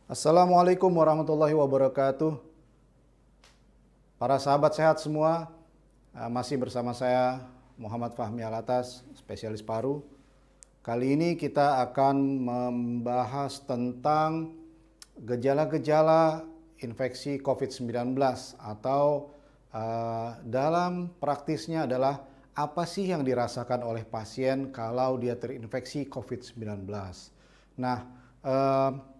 Assalamualaikum warahmatullahi wabarakatuh. Para sahabat sehat semua, masih bersama saya Muhammad Fahmi Alatas, spesialis paru. Kali ini kita akan membahas tentang gejala-gejala infeksi COVID-19 atau dalam praktisnya adalah apa sih yang dirasakan oleh pasien kalau dia terinfeksi COVID-19. Nah,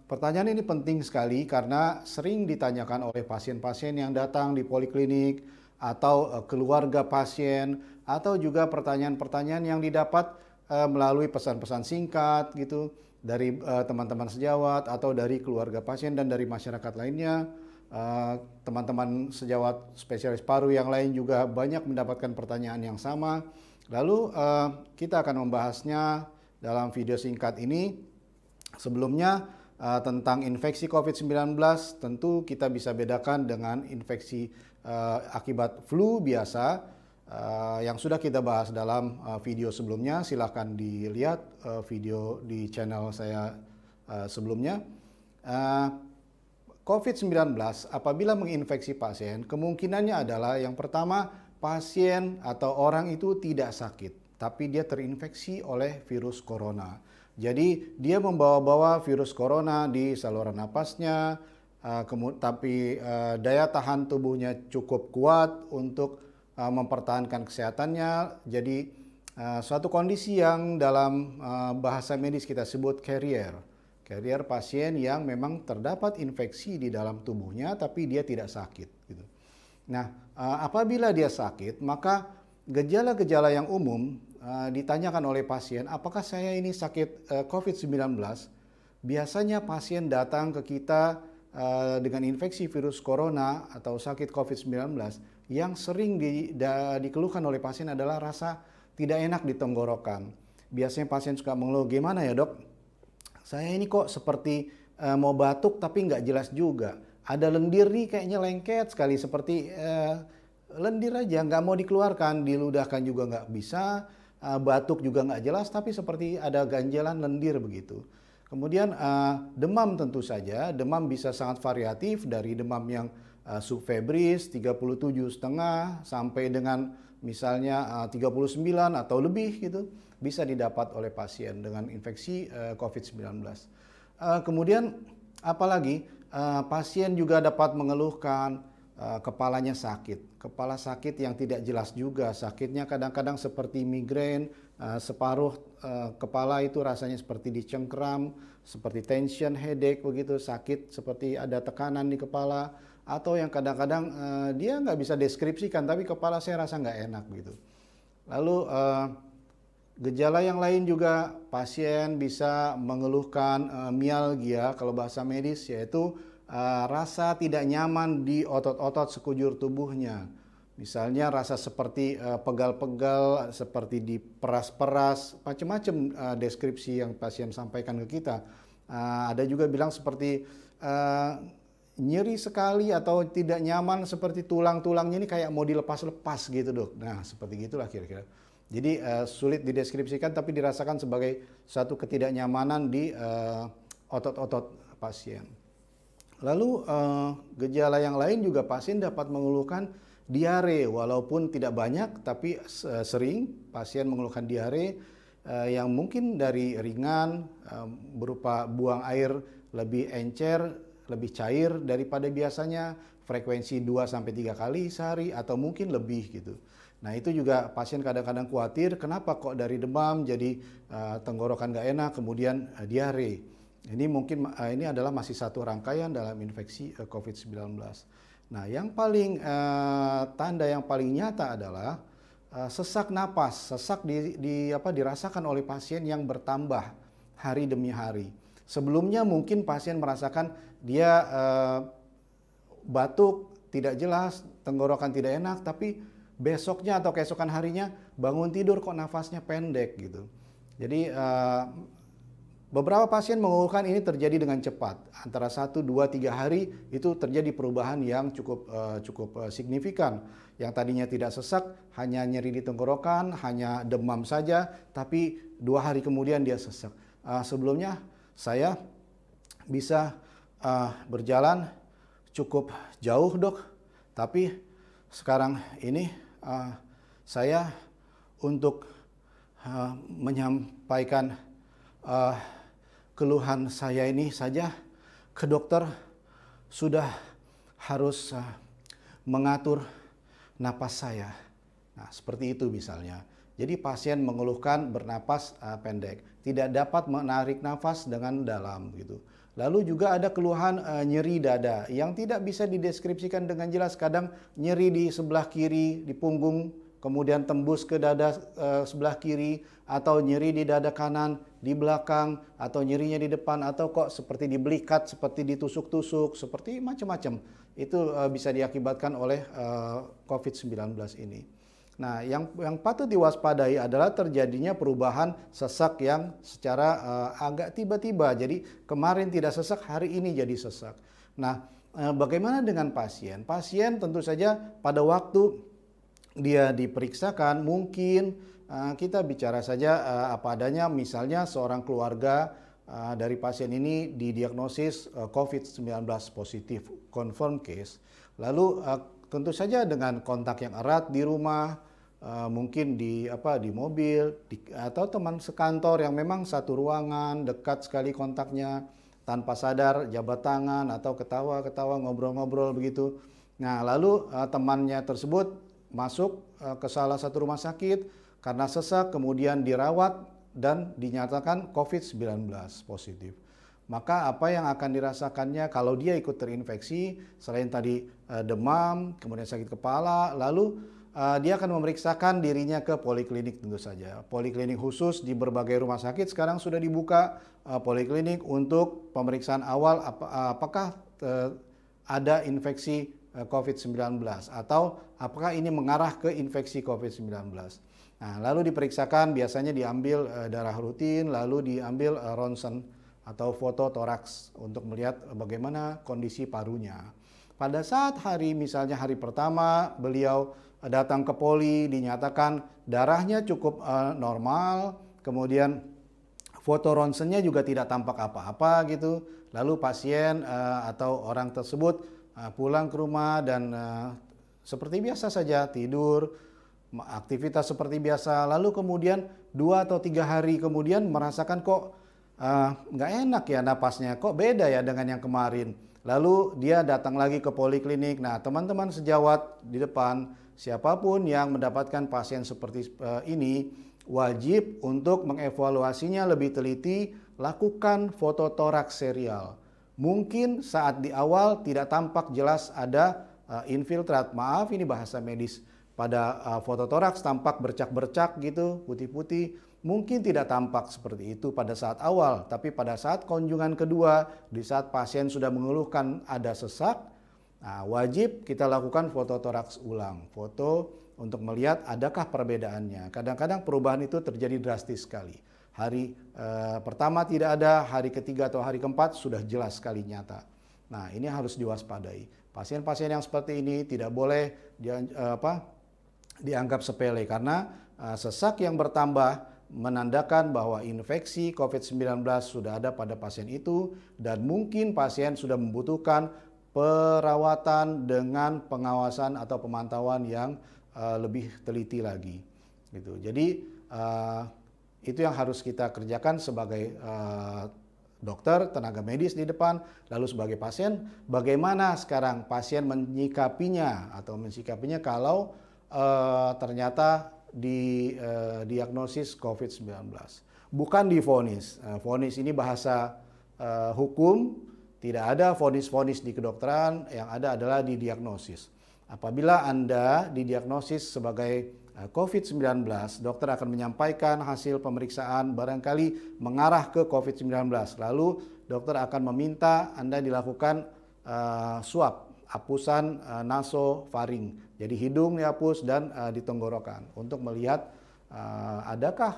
pertanyaan ini penting sekali karena sering ditanyakan oleh pasien-pasien yang datang di poliklinik atau keluarga pasien, atau juga pertanyaan-pertanyaan yang didapat melalui pesan-pesan singkat gitu dari teman-teman sejawat atau dari keluarga pasien dan dari masyarakat lainnya. Teman-teman sejawat spesialis paru yang lain juga banyak mendapatkan pertanyaan yang sama. Lalu kita akan membahasnya dalam video singkat ini. Sebelumnya tentang infeksi COVID-19 tentu kita bisa bedakan dengan infeksi akibat flu biasa yang sudah kita bahas dalam video sebelumnya. Silahkan dilihat video di channel saya sebelumnya. COVID-19 apabila menginfeksi pasien, kemungkinannya adalah yang pertama, pasien atau orang itu tidak sakit, tapi dia terinfeksi oleh virus corona. Jadi dia membawa-bawa virus corona di saluran napasnya, tapi daya tahan tubuhnya cukup kuat untuk mempertahankan kesehatannya. Jadi suatu kondisi yang dalam bahasa medis kita sebut carrier. Carrier pasien yang memang terdapat infeksi di dalam tubuhnya tapi dia tidak sakit gitu. Nah, apabila dia sakit, maka gejala-gejala yang umum ditanyakan oleh pasien, apakah saya ini sakit COVID-19? Biasanya pasien datang ke kita dengan infeksi virus corona atau sakit COVID-19, yang sering dikeluhkan oleh pasien adalah rasa tidak enak di tenggorokan. Biasanya pasien suka mengeluh, gimana ya dok? Saya ini kok seperti mau batuk tapi nggak jelas juga. Ada lendir nih kayaknya lengket sekali, seperti lendir aja, nggak mau dikeluarkan, diludahkan juga nggak bisa, batuk juga nggak jelas, tapi seperti ada ganjalan lendir begitu. Kemudian demam tentu saja, demam bisa sangat variatif dari demam yang subfebris 37,5 sampai dengan misalnya 39 atau lebih gitu, bisa didapat oleh pasien dengan infeksi COVID-19. Kemudian apalagi pasien juga dapat mengeluhkan kepalanya sakit, kepala sakit yang tidak jelas juga, sakitnya kadang-kadang seperti migrain, separuh kepala itu rasanya seperti dicengkram, seperti tension headache begitu, sakit seperti ada tekanan di kepala, atau yang kadang-kadang dia nggak bisa deskripsikan tapi kepala saya rasa nggak enak gitu. Lalu gejala yang lain juga, pasien bisa mengeluhkan mialgia kalau bahasa medis, yaitu rasa tidak nyaman di otot-otot sekujur tubuhnya. Misalnya rasa seperti pegal-pegal, seperti diperas-peras, macam-macam deskripsi yang pasien sampaikan ke kita. Ada juga bilang seperti nyeri sekali atau tidak nyaman, seperti tulang-tulangnya ini kayak mau dilepas-lepas gitu dok. Nah seperti gitulah kira-kira. Jadi sulit dideskripsikan tapi dirasakan sebagai satu ketidaknyamanan di otot-otot pasien. Lalu gejala yang lain juga, pasien dapat mengeluhkan diare, walaupun tidak banyak tapi sering pasien mengeluhkan diare yang mungkin dari ringan, berupa buang air lebih encer, lebih cair daripada biasanya, frekuensi 2-3 kali sehari atau mungkin lebih gitu. Nah itu juga pasien kadang-kadang khawatir, kenapa kok dari demam jadi tenggorokan gak enak kemudian diare. Ini mungkin ini adalah masih satu rangkaian dalam infeksi COVID-19. Nah, yang paling tanda yang paling nyata adalah sesak napas. Sesak dirasakan oleh pasien yang bertambah hari demi hari. Sebelumnya mungkin pasien merasakan dia batuk tidak jelas, tenggorokan tidak enak, tapi besoknya atau keesokan harinya bangun tidur kok nafasnya pendek gitu. Jadi beberapa pasien mengeluhkan ini terjadi dengan cepat, antara 1, 2, 3 hari itu terjadi perubahan yang cukup signifikan. Yang tadinya tidak sesak, hanya nyeri di tenggorokan, hanya demam saja, tapi 2 hari kemudian dia sesak. Sebelumnya saya bisa berjalan cukup jauh, Dok. Tapi sekarang ini saya untuk menyampaikan keluhan saya ini saja ke dokter sudah harus mengatur napas saya. Nah, seperti itu misalnya. Jadi pasien mengeluhkan bernapas pendek, tidak dapat menarik nafas dengan dalam gitu. Lalu juga ada keluhan nyeri dada yang tidak bisa dideskripsikan dengan jelas. Kadang nyeri di sebelah kiri, di punggung, kemudian tembus ke dada sebelah kiri, atau nyeri di dada kanan, di belakang, atau nyerinya di depan, atau kok seperti dibelikat, seperti ditusuk-tusuk, seperti macam-macam. Itu bisa diakibatkan oleh COVID-19 ini. Nah, yang patut diwaspadai adalah terjadinya perubahan sesak yang secara agak tiba-tiba. Jadi kemarin tidak sesak, hari ini jadi sesak. Nah, bagaimana dengan pasien? Pasien tentu saja pada waktu dia diperiksakan mungkin kita bicara saja apa adanya, misalnya seorang keluarga dari pasien ini didiagnosis COVID-19 positif, confirm case. Lalu tentu saja dengan kontak yang erat di rumah, mungkin di mobil, atau teman sekantor yang memang satu ruangan, dekat sekali kontaknya, tanpa sadar jabat tangan atau ketawa-ketawa, ngobrol-ngobrol begitu. Nah, lalu temannya tersebut masuk ke salah satu rumah sakit karena sesak, kemudian dirawat dan dinyatakan COVID-19 positif. Maka apa yang akan dirasakannya kalau dia ikut terinfeksi, selain tadi demam, kemudian sakit kepala, lalu dia akan memeriksakan dirinya ke poliklinik tentu saja. Poliklinik khusus di berbagai rumah sakit sekarang sudah dibuka poliklinik untuk pemeriksaan awal apakah ada infeksi COVID-19 atau apakah ini mengarah ke infeksi COVID-19. Nah, lalu diperiksakan, biasanya diambil darah rutin, lalu diambil ronsen atau foto toraks untuk melihat bagaimana kondisi parunya. Pada saat misalnya hari pertama beliau datang ke poli, dinyatakan darahnya cukup normal, kemudian foto ronsennya juga tidak tampak apa-apa gitu. Lalu pasien atau orang tersebut pulang ke rumah dan seperti biasa saja tidur, aktivitas seperti biasa. Lalu kemudian 2 atau 3 hari kemudian merasakan kok nggak enak ya napasnya, kok beda ya dengan yang kemarin. Lalu dia datang lagi ke poliklinik. Nah, teman-teman sejawat di depan, siapapun yang mendapatkan pasien seperti ini wajib untuk mengevaluasinya lebih teliti, lakukan foto toraks serial. Mungkin saat di awal tidak tampak jelas ada infiltrat. Maaf, ini bahasa medis. Pada foto toraks tampak bercak-bercak gitu, putih-putih. Mungkin tidak tampak seperti itu pada saat awal, tapi pada saat kunjungan kedua, di saat pasien sudah mengeluhkan ada sesak, wajib kita lakukan foto toraks ulang. Foto untuk melihat adakah perbedaannya. Kadang-kadang perubahan itu terjadi drastis sekali. Hari pertama tidak ada, hari ketiga atau hari keempat sudah jelas sekali nyata. Nah, ini harus diwaspadai. Pasien-pasien yang seperti ini tidak boleh dianggap sepele karena sesak yang bertambah menandakan bahwa infeksi COVID-19 sudah ada pada pasien itu dan mungkin pasien sudah membutuhkan perawatan dengan pengawasan atau pemantauan yang lebih teliti lagi. Gitu. Jadi itu yang harus kita kerjakan sebagai dokter, tenaga medis di depan, lalu sebagai pasien, bagaimana sekarang pasien menyikapinya kalau ternyata diagnosis COVID-19. Bukan divonis. Vonis ini bahasa hukum, tidak ada vonis-vonis di kedokteran, yang ada adalah didiagnosis. Apabila Anda didiagnosis sebagai COVID-19, dokter akan menyampaikan hasil pemeriksaan barangkali mengarah ke COVID-19. Lalu dokter akan meminta Anda dilakukan swab, hapusan nasofaring. Jadi hidung dihapus dan di tenggorokan untuk melihat adakah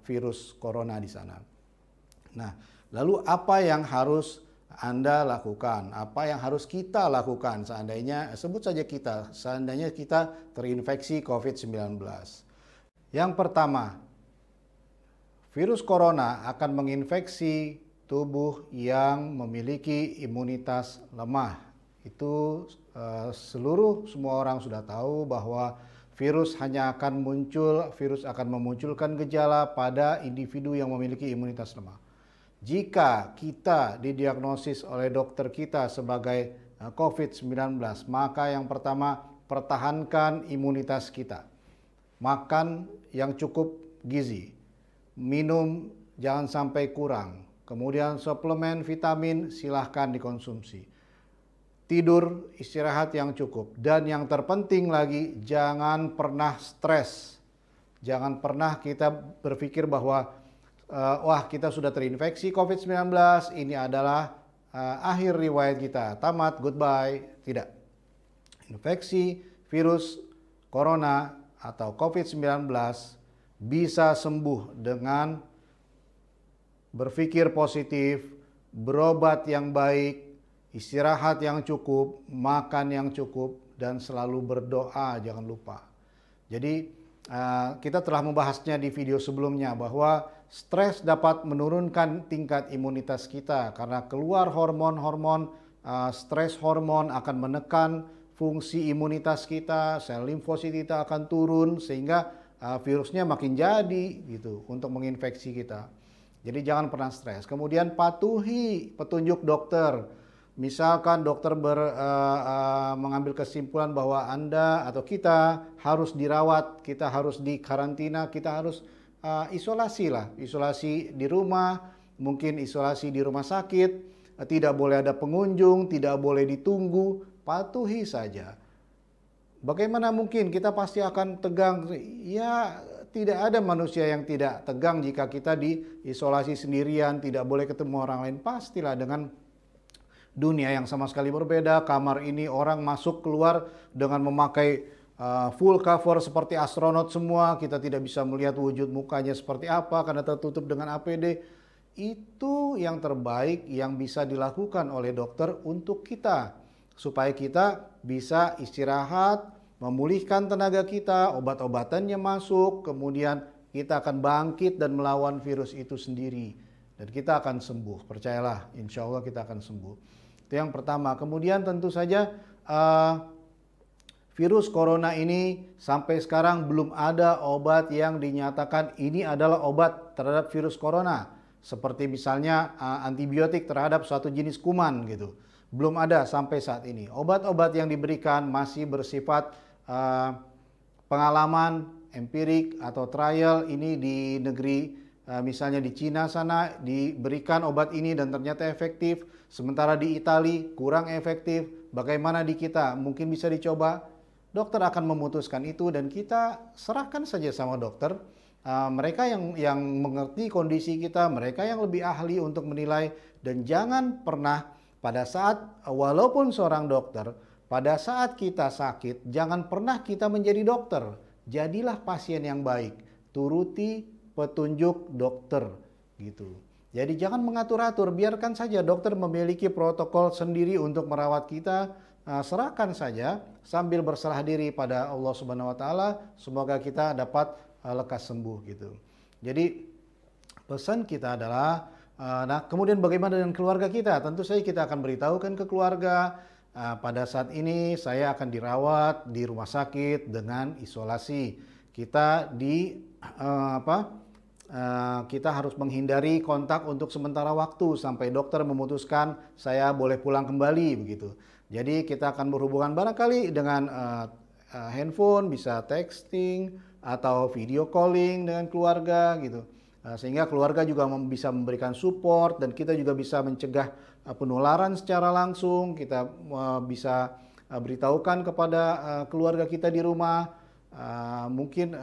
virus corona di sana. Nah, lalu apa yang harus Anda lakukan? Apa yang harus kita lakukan seandainya, seandainya kita terinfeksi COVID-19? Yang pertama, virus corona akan menginfeksi tubuh yang memiliki imunitas lemah. Itu semua orang sudah tahu bahwa virus akan memunculkan gejala pada individu yang memiliki imunitas lemah. Jika kita didiagnosis oleh dokter kita sebagai COVID-19, maka yang pertama, pertahankan imunitas kita. Makan yang cukup gizi, minum jangan sampai kurang, kemudian suplemen vitamin silahkan dikonsumsi. Tidur, istirahat yang cukup. Dan yang terpenting lagi, jangan pernah stres. Jangan pernah kita berpikir bahwa wah, kita sudah terinfeksi COVID-19, ini adalah akhir riwayat kita, tamat, goodbye. Tidak. Infeksi virus corona atau COVID-19 bisa sembuh dengan berpikir positif, berobat yang baik, istirahat yang cukup, makan yang cukup, dan selalu berdoa, jangan lupa. Jadi kita telah membahasnya di video sebelumnya bahwa stres dapat menurunkan tingkat imunitas kita karena keluar hormon-hormon, stres hormon akan menekan fungsi imunitas kita, sel limfosit kita akan turun sehingga virusnya makin jadi gitu untuk menginfeksi kita. Jadi jangan pernah stres. Kemudian patuhi petunjuk dokter. Misalkan dokter mengambil kesimpulan bahwa Anda atau kita harus dirawat, kita harus dikarantina, kita harus isolasi di rumah, mungkin isolasi di rumah sakit, tidak boleh ada pengunjung, tidak boleh ditunggu, patuhi saja. Bagaimana mungkin kita pasti akan tegang? Ya, tidak ada manusia yang tidak tegang jika kita diisolasi sendirian, tidak boleh ketemu orang lain. Pastilah dengan dunia yang sama sekali berbeda, kamar ini orang masuk keluar dengan memakai full cover seperti astronot semua, kita tidak bisa melihat wujud mukanya seperti apa karena tertutup dengan APD. Itu yang terbaik yang bisa dilakukan oleh dokter untuk kita, supaya kita bisa istirahat, memulihkan tenaga kita, obat-obatannya masuk, kemudian kita akan bangkit dan melawan virus itu sendiri. Dan kita akan sembuh, percayalah, insya Allah kita akan sembuh. Itu yang pertama. Kemudian tentu saja virus corona ini sampai sekarang belum ada obat yang dinyatakan ini adalah obat terhadap virus corona. Seperti misalnya antibiotik terhadap suatu jenis kuman gitu. Belum ada sampai saat ini. Obat-obat yang diberikan masih bersifat pengalaman empirik atau trial. Ini di negeri misalnya di Cina sana diberikan obat ini dan ternyata efektif. Sementara di Italia kurang efektif. Bagaimana di kita? Mungkin bisa dicoba. Dokter akan memutuskan itu dan kita serahkan saja sama dokter. Mereka yang mengerti kondisi kita, mereka yang lebih ahli untuk menilai. Dan jangan pernah pada saat, walaupun seorang dokter, pada saat kita sakit, jangan pernah kita menjadi dokter. Jadilah pasien yang baik. Turuti petunjuk dokter gitu. Jadi jangan mengatur-atur, biarkan saja dokter memiliki protokol sendiri untuk merawat kita. Serahkan saja sambil berserah diri pada Allah Subhanahu wa taala, semoga kita dapat lekas sembuh gitu. Jadi pesan kita adalah nah, kemudian bagaimana dengan keluarga kita? Tentu saja kita akan beritahukan ke keluarga pada saat ini saya akan dirawat di rumah sakit dengan isolasi. Kita kita harus menghindari kontak untuk sementara waktu sampai dokter memutuskan saya boleh pulang kembali begitu. Jadi kita akan berhubungan barangkali dengan handphone, bisa texting atau video calling dengan keluarga gitu. Sehingga keluarga juga bisa memberikan support dan kita juga bisa mencegah penularan secara langsung. Kita bisa beritahukan kepada keluarga kita di rumah, mungkin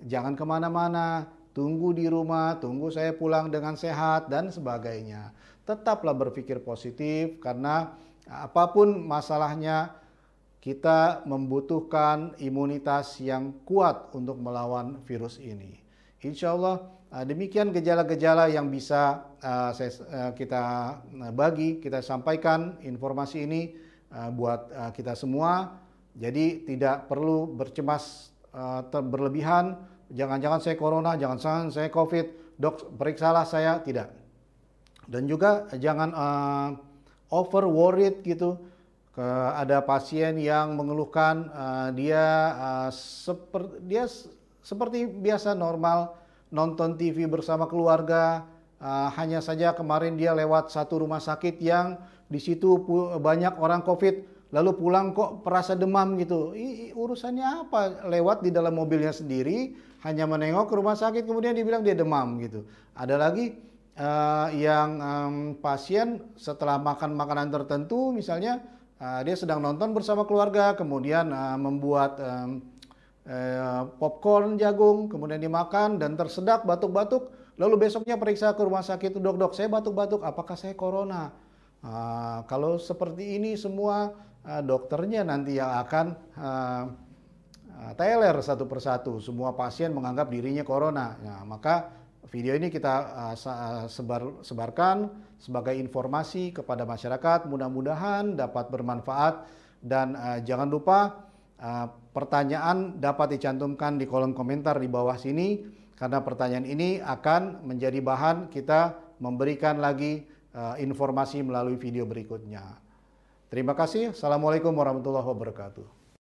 jangan kemana-mana, tunggu di rumah, tunggu saya pulang dengan sehat dan sebagainya. Tetaplah berpikir positif karena apapun masalahnya kita membutuhkan imunitas yang kuat untuk melawan virus ini. Insya Allah demikian gejala-gejala yang bisa kita kita sampaikan informasi ini buat kita semua. Jadi tidak perlu bercemas berlebihan. Jangan-jangan saya corona, jangan-jangan saya COVID, dok periksalah saya. Tidak. Dan juga jangan over worried gitu. Ada pasien yang mengeluhkan dia seperti biasa normal nonton TV bersama keluarga. Hanya saja kemarin dia lewat satu rumah sakit yang di situ banyak orang COVID, lalu pulang kok perasa demam gitu. Urusannya apa? Lewat di dalam mobilnya sendiri, hanya menengok ke rumah sakit kemudian dibilang dia demam gitu. Ada lagi yang pasien setelah makan makanan tertentu, misalnya dia sedang nonton bersama keluarga, kemudian membuat popcorn jagung, kemudian dimakan dan tersedak batuk-batuk, lalu besoknya periksa ke rumah sakit, dok saya batuk-batuk, apakah saya corona? Kalau seperti ini semua dokternya nanti yang akan teler satu persatu, semua pasien menganggap dirinya corona. Nah, maka video ini kita sebarkan sebagai informasi kepada masyarakat, mudah-mudahan dapat bermanfaat dan jangan lupa pertanyaan dapat dicantumkan di kolom komentar di bawah sini karena pertanyaan ini akan menjadi bahan kita memberikan lagi informasi melalui video berikutnya. Terima kasih. Assalamualaikum warahmatullahi wabarakatuh.